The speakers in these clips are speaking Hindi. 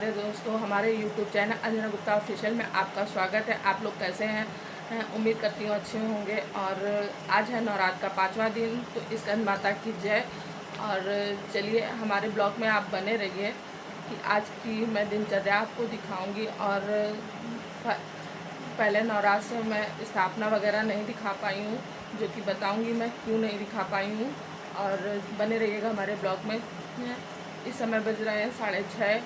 दोस्तों, हमारे YouTube channel Anjana Gupta official में आपका स्वागत है। आप लोग कैसे हैं? उम्मीद करती हूँ अच्छे होंगे। और आज है नवरात्र का 5वां दिन, तो स्कंद माता की जय। और चलिए हमारे ब्लॉग में आप बने रहिए कि आज की मैं दिनचर्या आपको दिखाऊंगी। और पहले नवरात्र से मैं स्थापना वगैरह नहीं दिखा पाई हूँ, जो कि बताऊँगी मैं क्यों नहीं दिखा पाई हूँ। और बने रहिएगा हमारे ब्लॉग में। इस समय बज रहे हैं 6:30।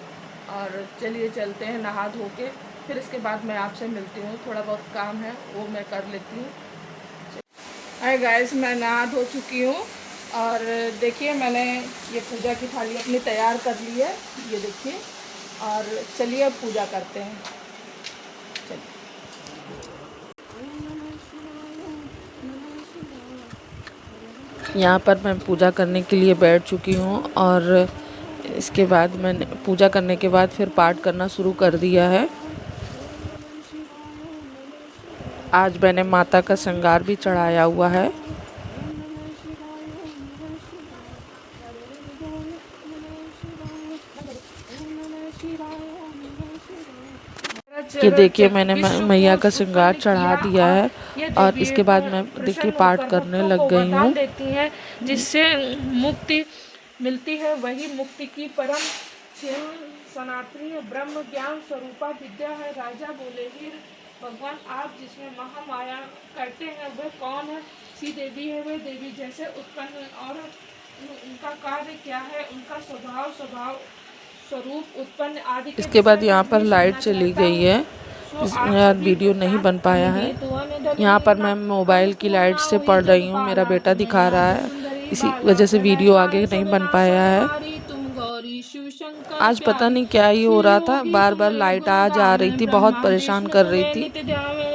और चलिए चलते हैं नहा धो के, फिर इसके बाद मैं आपसे मिलती हूँ। थोड़ा बहुत काम है वो मैं कर लेती हूँ। हाय गाइस, मैं नहा धो चुकी हूँ। और देखिए मैंने ये पूजा की थाली अपनी तैयार कर ली है, ये देखिए। और चलिए अब पूजा करते हैं। चलिए। यहाँ पर मैं पूजा करने के लिए बैठ चुकी हूँ। और इसके बाद मैंने पूजा करने के बाद फिर पाठ करना शुरू कर दिया है। आज मैंने माता का श्रृंगार भी चढ़ाया हुआ है। ये देखिए मैंने मैया का श्रृंगार चढ़ा दिया है। और इसके बाद मैं देखिए पाठ करने लग गई हूँ। देती है जिससे मुक्ति मिलती है, वही मुक्ति की परम सनातनी ब्रह्म ज्ञान स्वरूपा विद्या है। राजा बोले ही भगवान आप जिसमें महामाया करते हैं वह कौन है? सी देवी है वह देवी जैसे उत्पन्न, और उनका कार्य क्या है, उनका स्वभाव स्वरूप उत्पन्न आदि। इसके बाद यहाँ पर लाइट चली गई है, इसमें वीडियो नहीं बन पाया है। यहाँ पर मैं मोबाइल की लाइट से पढ़ रही हूँ, मेरा बेटा दिखा रहा है, इसी वजह से वीडियो आगे नहीं बन पाया है। आज पता नहीं क्या ही हो रहा था, बार बार लाइट आ जा रही थी, बहुत परेशान कर रही थी।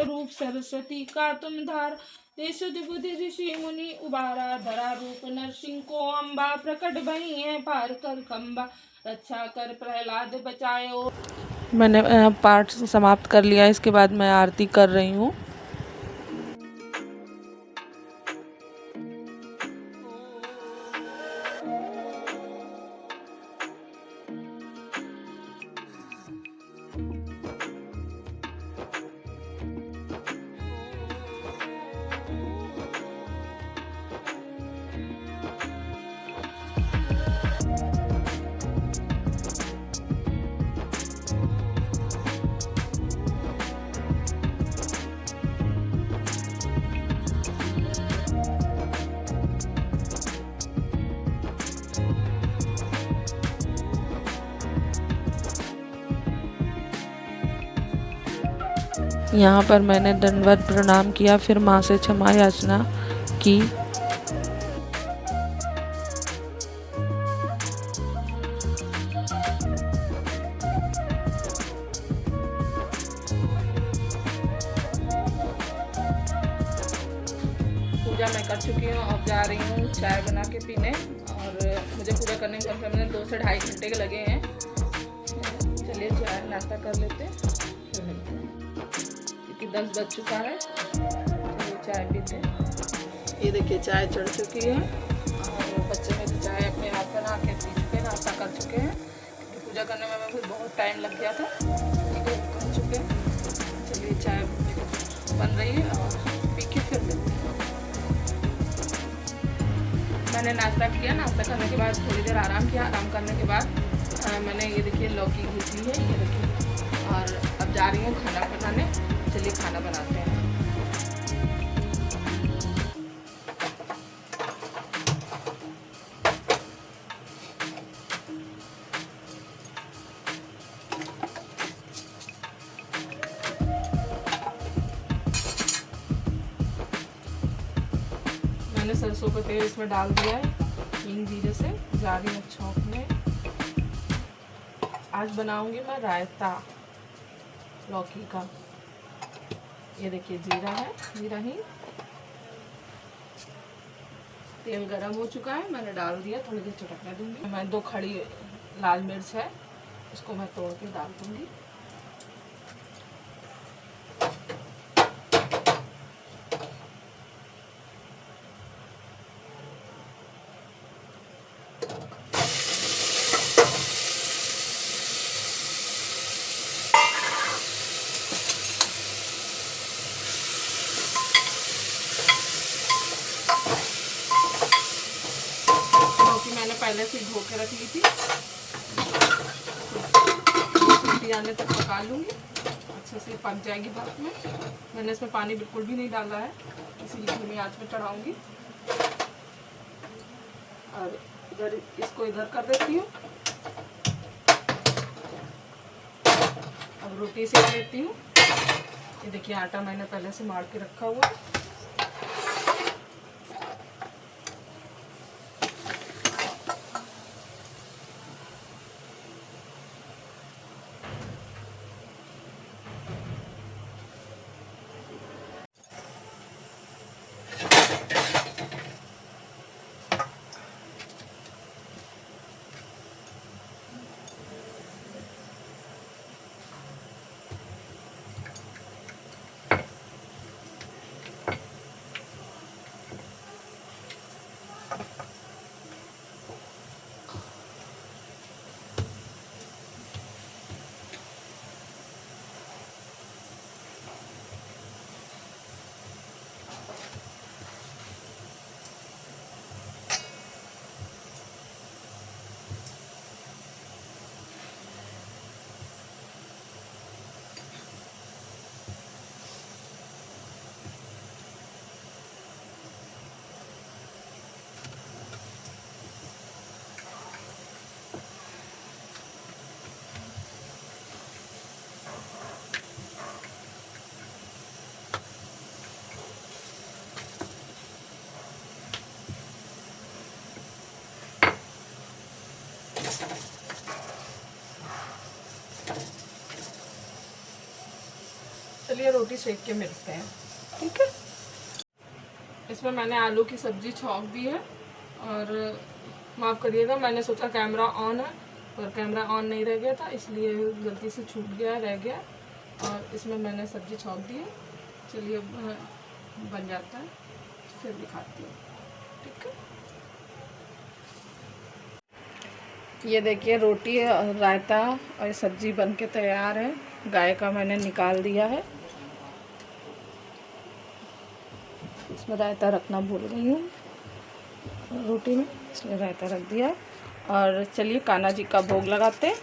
रूप सरस्वती का तुम धार, बुद्धि ऋषि मुनि उबारा, धरा रूप नरसिंह को अम्बा, प्रकट बनी है पार कर खम्बा, रक्षा कर प्रहलाद बचायो। मैंने पाठ समाप्त कर लिया, इसके बाद मैं आरती कर रही हूँ। यहाँ पर मैंने दंडवत प्रणाम किया, फिर माँ से क्षमा याचना की। पूजा मैं कर चुकी हूँ, अब जा रही हूँ चाय बना के पीने। और मुझे पूजा करने में कम से कम 2 से ढाई घंटे के लगे हैं। चलिए चाय नाश्ता कर लेते हैं, फिर मिलते हैं, क्योंकि 10 बज चुका है। चलिए चाय पीते हैं। ये देखिए चाय चढ़ चुकी है, और बच्चे मेरी चाय अपने हाथ बना के पी चुके हैं, नाश्ता कर चुके हैं, क्योंकि पूजा करने में मुझे बहुत टाइम लग गया था। ठीक है, कर चुके हैं। चलिए चाय बन रही है और पी के फिर मिलते हैं। मैंने नाश्ता किया, नाश्ता करने के बाद थोड़ी देर आराम किया। आराम करने के बाद मैंने ये देखिए लौकी घिसी है, ये देखिए। और अब जा रही हूँ खाना बनाने। चलिए खाना बनाते हैं। मैंने सरसों का तेल इसमें डाल दिया है, हींग जीरे से जा रही हूँ छौंकने। आज बनाऊंगी मैं रायता लौकी का। ये देखिए जीरा है, जीरा ही। तेल गरम हो चुका है, मैंने डाल दिया, थोड़ी देर चटकने दूंगी। मैं 2 खड़ी लाल मिर्च है, इसको मैं तोड़ के डाल दूंगी। से धो के रख ली थी। सीटी आने तक पका लूँगी, अच्छे से पक जाएगी भाप में। मैंने इसमें पानी बिल्कुल भी नहीं डाला है, इसीलिए धीमी आंच में चढ़ाऊँगी। और इधर इसको इधर कर देती हूँ। अब रोटी सेक लेती हूँ। ये देखिए आटा मैंने पहले से मार के रखा हुआ है। चलिए रोटी सेक के मिलते हैं, ठीक है। इसमें मैंने आलू की सब्जी छौंक दी है। और माफ़ करिएगा, मैंने सोचा कैमरा ऑन है पर कैमरा ऑन नहीं रह गया था, इसलिए गलती से छूट गया, रह गया। और इसमें मैंने सब्जी छौंक दी है। चलिए बन जाता है फिर दिखाती हूँ, ठीक है। ये देखिए रोटी, रायता और सब्जी बन के तैयार है। गाय का मैंने निकाल दिया है। इसमें रायता रखना भूल गई हूँ रोटी में, इसलिए रायता रख दिया। और चलिए कान्हा जी का भोग लगाते हैं।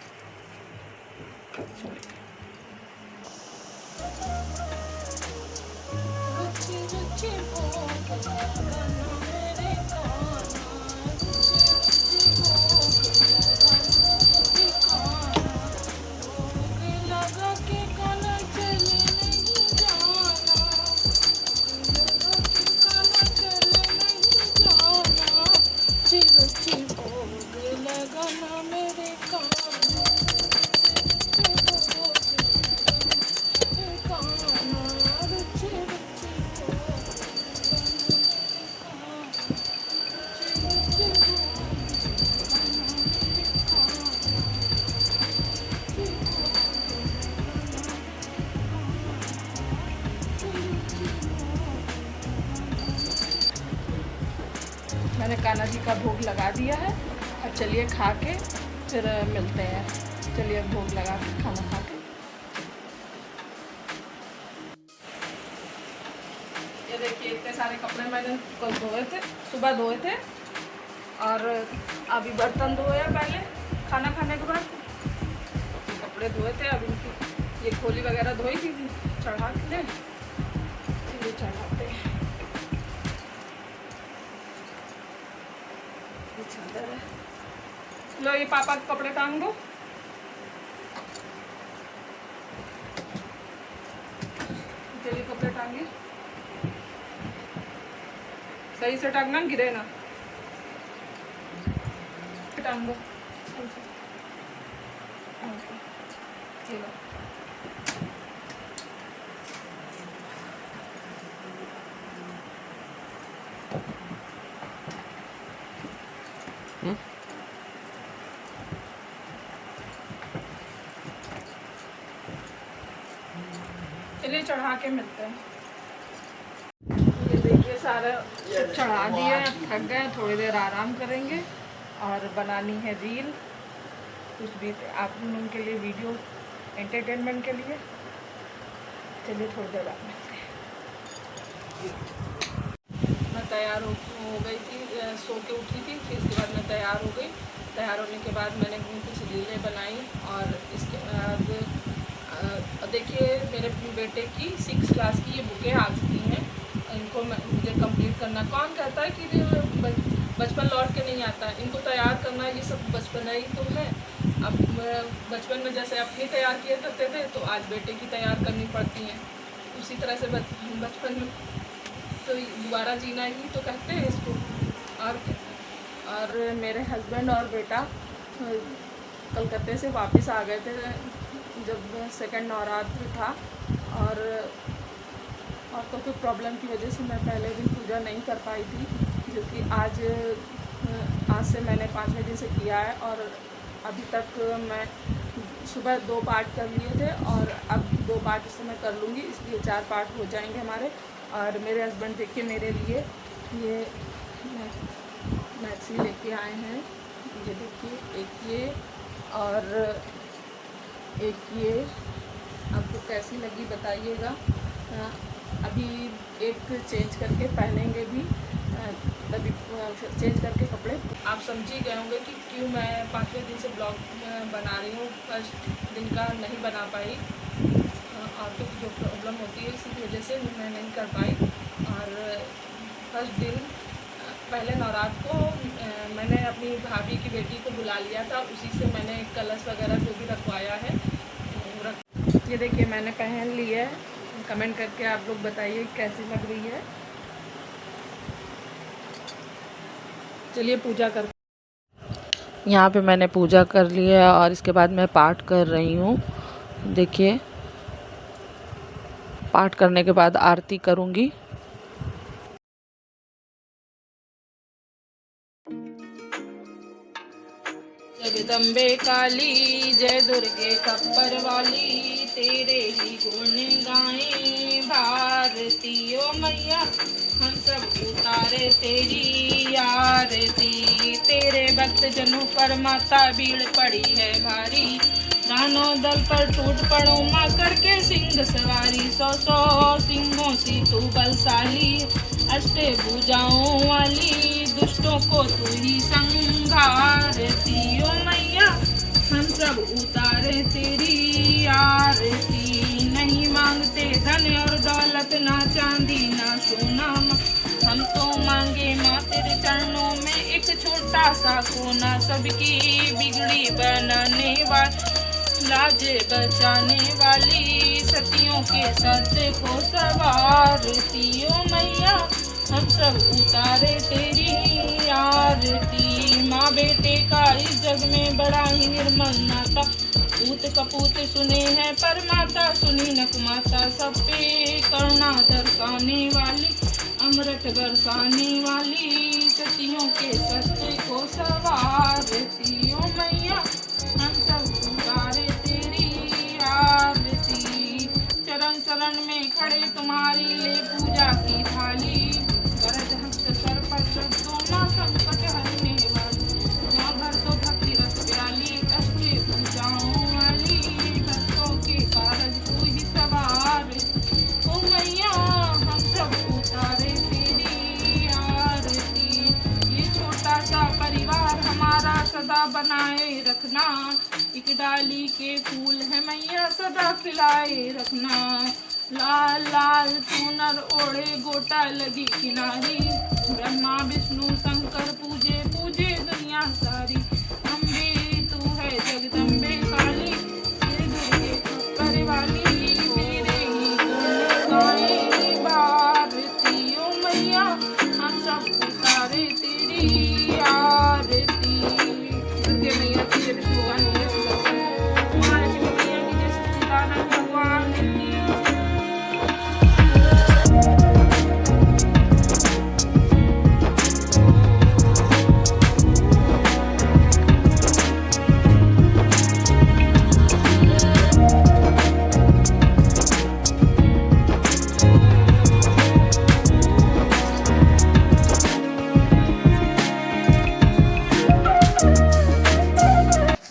मैंने कान्हा जी का भोग लगा दिया है। अब चलिए खा के फिर मिलते हैं। चलिए भोग लगा के खाना खा के। ये देखिए इतने सारे कपड़े मैंने कल धोए थे, सुबह धोए थे। और अभी बर्तन धोए पहले खाना खाने के बाद, कपड़े धोए थे। अभी इनकी ये खोली वगैरह धोई थी, चढ़ा के ले चढ़ाते हैं। चादर है, लो ये पापा के कपड़े टांग दो। चलिए कपड़े टांगिए, सही से टांगना, गिरे ना। टांग दो। चलिए चढ़ा के मिलते हैं। ये देखिए सारा चढ़ा दिया, थक गए, थोड़ी देर आराम करेंगे। और बनानी है रील, कुछ भी आप लोगों के लिए वीडियो, एंटरटेनमेंट के लिए। चलिए थोड़ी देर बाद मिलते हैं। मैं तैयार हो गई थी, सो के उठी थी, फिर इसके बाद मैं तैयार हो गई। तैयार होने के बाद मैंने कुछ रीलें बनाई और इसके बाद देखिए मेरे बेटे की 6 क्लास की ये बुकें आ चुकी हैं। इनको मुझे कंप्लीट करना। कौन कहता है कि बचपन लौट के नहीं आता, इनको तैयार करना ये सब बचपन ही तो है। अब बचपन में जैसे अपनी तैयार किया करते थे तो आज बेटे की तैयार करनी पड़ती हैं। उसी तरह से बचपन में तो दोबारा जीना ही तो कहते हैं इसको। और मेरे हस्बैंड और बेटा कलकत्ते से वापस आ गए थे जब सेकंड नवरात्र था, और तो कुछ प्रॉब्लम की वजह से मैं पहले दिन पूजा नहीं कर पाई थी, जो कि आज से मैंने 5वें दिन से किया है। और अभी तक मैं सुबह 2 पाठ कर लिए थे और अब 2 पाठ इससे मैं कर लूँगी, इसलिए 4 पाठ हो जाएंगे हमारे। और मेरे हस्बैंड देखिए मेरे लिए ये मैक्सी लेके आए हैं, ये देखिए, एक ये और एक ये। आपको कैसी लगी बताइएगा। अभी एक चेंज करके पहनेंगे भी, तभी चेंज करके कपड़े। आप समझ ही गए होंगे कि क्यों मैं 5वें दिन से ब्लॉग बना रही हूँ, फर्स्ट दिन का नहीं बना पाई। और तो जो प्रॉब्लम होती है इसी वजह से मैं नहीं कर पाई। और फर्स्ट दिन पहले नवरात्र को मैंने अपनी भाभी की बेटी को बुला लिया था, उसी से मैंने कलश वगैरह जो भी रखवाया है ये देखिए मैंने पहन ली है। कमेंट करके आप लोग बताइए कैसी लग रही है। चलिए पूजा कर। यहाँ पे मैंने पूजा कर ली है और इसके बाद मैं पाठ कर रही हूँ। देखिए पाठ करने के बाद आरती करूँगी। जगदम्बे काली जय दुर्गे खप्पर वाली, तेरे ही गुण गाएं भारती ओ मैया, हम सब उतारे तेरी आरती। तेरे भक्त जनों पर माता भीड़ पड़ी है भारी, दानों दल पर टूट पड़ो माँ करके सिंह सवारी। 100 सिंहों सी तू बलशाली, अष्टे भुजाओं वाली, दुष्टों को तू ही संघारती ओ मैया, हम सब उतारे तेरी आरती। नहीं मांगते धन और दौलत, ना चांदी ना सोना, हम तो मांगे माँ तेरे चरणों में एक छोटा सा कोना। सबकी बिगड़ी बनाने वाली, लाज बचाने वाली, सतियों के सत्य को सवारती ओ मैया, हम सब उतारे तेरी आरती। माँ बेटे का इस जग में बड़ा ही निर्मल नाता, पूत कपूत सुने हैं पर माता सुनी न कुमाता। सब पे करुणा दर्शाने वाली, अमृत बरसाने वाली, सतियों के सत्य को सवारती ओ मैया, हम सब उतारे तेरी आरती। चरण चरण में खड़े तुम्हारी ले पूजा की थाली, वरद हस्त सर पर शब्दों माँ संकट हरने वाली, माँ भर तो भक्ति रस प्याली, अष्टे पूजाओं वाली, भक्तों के कारज तू ही सवार ओ मैया, हम सब उतारे तेरी आरती। ये छोटा सा परिवार हमारा सदा बनाए रखना, एक डाली के फूल है मैया सदा खिलाए रखना। लाल लाल चूनर ओढ़े गोटा लगी किनारी, ब्रह्मा विष्णु शंकर पूजे पूजे दुनिया सारी। अम्बे तू है जगदम्बे काली, ये दुर्गे खप्पर वाली, तेरे ही गुण गाएं भारती ओ मैया, हम सब उतारे तेरी आरती। दुर्गे मैया की जय, विष्णु भगवान की जय, महालक्ष्मी मैया की जय, सच्चिदानंद भगवान की जय।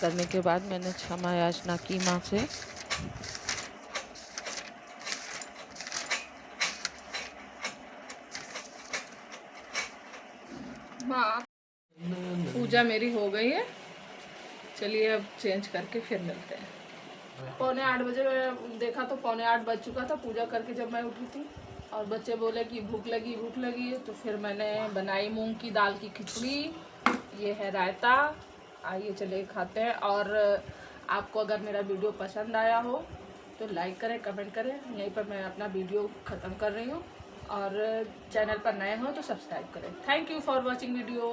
करने के बाद मैंने क्षमा याचना की माँ से। माँ पूजा मेरी हो गई है चलिए अब चेंज करके फिर मिलते हैं। 7:45 बजे मैं देखा तो 7:45 बज चुका था पूजा करके जब मैं उठी थी, और बच्चे बोले कि भूख लगी है, तो फिर मैंने बनाई मूंग की दाल की खिचड़ी, ये है रायता। आइए चलिए खाते हैं। और आपको अगर मेरा वीडियो पसंद आया हो तो लाइक करें, कमेंट करें। यहीं पर मैं अपना वीडियो ख़त्म कर रही हूँ, और चैनल पर नए हो तो सब्सक्राइब करें। Thank you for watching video.